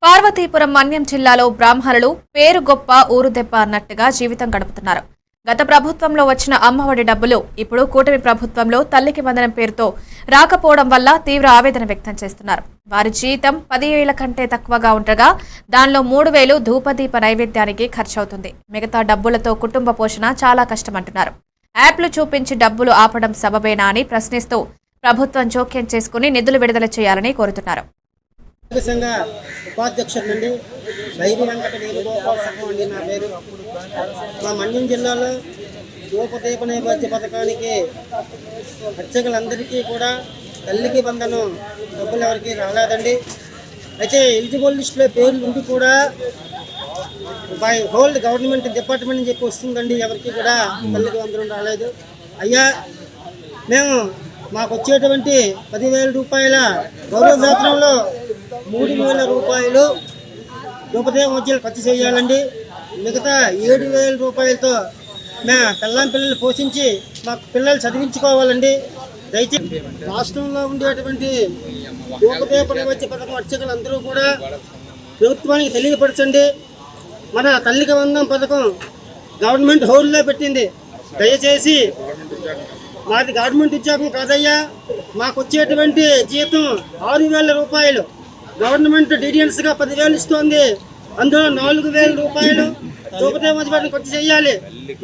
పార్వతీపురం మన్యం జిల్లాలో బ్రాహ్మణులు పేరు గొప్ప ఊరు దెబ్బ అన్నట్టుగా జీవితం గడుపుతున్నారు. గత ప్రభుత్వంలో వచ్చిన అమ్మఒడి డబ్బులు ఇప్పుడు కూటమి ప్రభుత్వంలో తల్లికి వందనం పేరుతో రాకపోవడం వల్ల తీవ్ర ఆవేదన వ్యక్తం చేస్తున్నారు. వారి జీతం 10,000 కంటే తక్కువగా ఉండగా దానిలో 3,000 ధూపదీప నైవేద్యానికి ఖర్చవుతుంది. మిగతా డబ్బులతో కుటుంబ పోషణ చాలా కష్టమంటున్నారు. యాప్లు చూపించి డబ్బులు ఆపడం సబబేనా అని ప్రశ్నిస్తూ ప్రభుత్వం జోక్యం చేసుకుని నిధులు విడుదల చేయాలని కోరుతున్నారు. ఉపాధ్యక్షుడు బైరి వెంకట వేణుగోపాల సంఘం అండి నా పేరు. మా మన్యం జిల్లాలో ధూపదీప నైవేద్య పథకానికి అర్చకులందరికీ కూడా తల్లికి బంధనం డబ్బులు ఎవరికి రాలేదండి. అయితే ఎలిజిబుల్ లిస్టులో పేర్లు ఉండి కూడా బై హోల్డ్ గవర్నమెంట్ డిపార్ట్మెంట్ అని చెప్పి వస్తుందండి. ఎవరికి కూడా తల్లికి బంధనం రాలేదు. అయ్యా, మేము మాకు వచ్చేటువంటి 10,000 రూపాయల గౌరవ వేతనంలో 3,000 రూపాయలు ధూపదీప మధ్యలో ఖర్చు చేయాలండి. మిగతా 7,000 రూపాయలతో మా పిల్లలు పోషించి మా పిల్లలు చదివించుకోవాలండి. దయచేసి రాష్ట్రంలో ఉండేటువంటి ధూపదీప నైవేద్య పథకం అర్చకులందరూ కూడా ప్రభుత్వానికి తెలియపరచండి. మన తల్లికి వందనం పథకం గవర్నమెంట్ హోల్డ్లో పెట్టింది. దయచేసి మాది గవర్నమెంట్ ఉద్యోగం కాదయ్యా, మాకు వచ్చేటువంటి జీతం 6,000 రూపాయలు. గవర్నమెంట్ డిడియన్స్గా 10,000 ఇస్తోంది. అందులో 4,000 రూపాయలు ధూపదీప మధ్య ఖర్చు చేయాలి.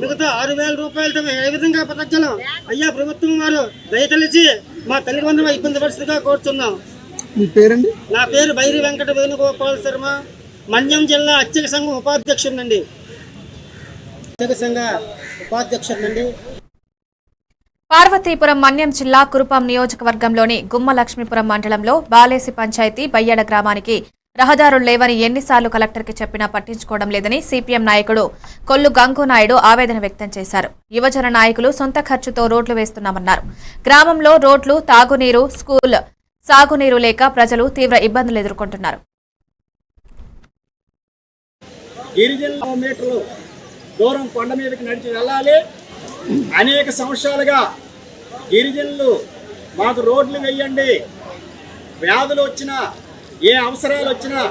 మిగతా 6,000 రూపాయలతో ఏ విధంగా బతకగలం? అయ్యా, ప్రభుత్వం వారు దయతలిచి మా తల్లి వందనం ఇబ్బంది పరిస్థితిగా కోరుతున్నాం. మీ పేరండి? నా పేరు బైరి వెంకట వేణుగోపాల శర్మ, మన్యం జిల్లా అర్చక సంఘం ఉపాధ్యక్షుడినండి. అర్చక సంఘ ఉపాధ్యక్షుడినండి. పార్వతీపురం మన్యం జిల్లా కురుపాం నియోజకవర్గంలోని గుమ్మలక్ష్మీపురం మండలంలో బాలేసి పంచాయతీ బయ్యాడ గ్రామానికి రహదారులు లేవని ఎన్నిసార్లు కలెక్టర్కి చెప్పినా పట్టించుకోవడం లేదని సిపిఎం నాయకుడు కొల్లు గంగునాయుడు ఆవేదన వ్యక్తం చేశారు. యువజన నాయకులు సొంత ఖర్చుతో రోడ్లు వేస్తున్నామన్నారు. గ్రామంలో రోడ్లు, తాగునీరు, స్కూల్, సాగునీరు లేక ప్రజలు తీవ్ర ఇబ్బందులు ఎదుర్కొంటున్నారు. దూరం కొండ మీదకి నడిచి వెళ్ళాలి. అనేక సంవత్సరాలుగా గిరిజనులు మాకు రోడ్లు వేయండి, వ్యాధులు వచ్చినా ఏ అవసరాలు వచ్చినా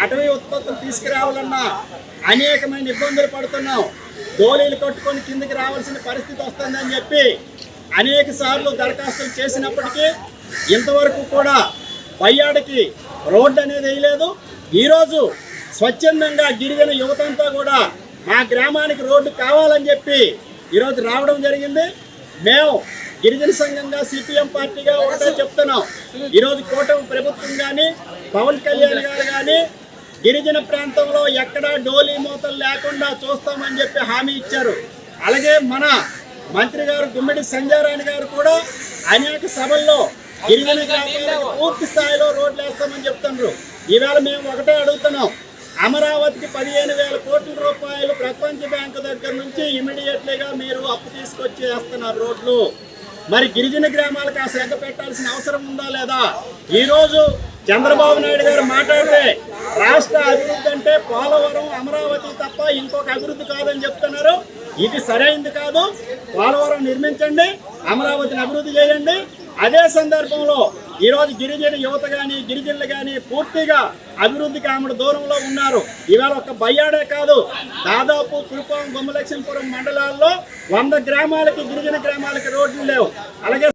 అటవీ ఉత్పత్తులు తీసుకురావాలన్నా అనేకమైన ఇబ్బందులు పడుతున్నాం. డోలీలు కట్టుకొని కిందకి రావాల్సిన పరిస్థితి వస్తుందని చెప్పి అనేక సార్లు దరఖాస్తులు చేసినప్పటికీ ఇంతవరకు కూడా బయ్యాడికి రోడ్డు అనేది వేయలేదు. ఈరోజు స్వచ్ఛందంగా గిరిజన యువతంతా కూడా మా గ్రామానికి రోడ్డు కావాలని చెప్పి ఈరోజు రావడం జరిగింది. మేము గిరిజన సంఘంగా సిపిఎం పార్టీగా ఒకటే చెప్తున్నాం. ఈరోజు కూటమి ప్రభుత్వం కానీ పవన్ కళ్యాణ్ గారు కానీ గిరిజన ప్రాంతంలో ఎక్కడా డోలీ మూతలు లేకుండా చూస్తామని చెప్పి హామీ ఇచ్చారు. అలాగే మన మంత్రి గారు గుమ్మిడి సంజయరాణి గారు కూడా అనేక సభల్లో గిరిజన గ్రామాలకు పూర్తి స్థాయిలో రోడ్లు వేస్తామని చెప్తున్నారు. ఈవేళ మేము ఒకటే అడుగుతున్నాం, అమరావతికి 15,000 కోట్ల రూపాయలు ప్రపంచ బ్యాంకు దగ్గర నుంచి ఇమీడియట్లీగా మీరు అప్పు తీసుకొచ్చి వేస్తున్నారు రోడ్లు. మరి గిరిజన గ్రామాలకు ఆ శ్రద్ధ పెట్టాల్సిన అవసరం ఉందా లేదా? ఈరోజు చంద్రబాబు నాయుడు గారు మాట్లాడితే రాష్ట్ర అభివృద్ధి అంటే పోలవరం, అమరావతి తప్ప ఇంకొక అభివృద్ధి కాదని చెప్తున్నారు. ఇది సరైనది కాదు. పోలవరం నిర్మించండి, అమరావతిని అభివృద్ధి చేయండి. అదే సందర్భంలో ఈరోజు గిరిజన యువత కానీ గిరిజనులు కానీ పూర్తిగా అభివృద్ధికి ఆమెడు దూరంలో ఉన్నారు. ఇవాళ ఒక బయ్యాడే కాదు, దాదాపు కురుపాం, గుమ్మలక్ష్మీపురం మండలాల్లో 100 గ్రామాలకి గిరిజన గ్రామాలకి రోడ్లు లేవు. అలాగే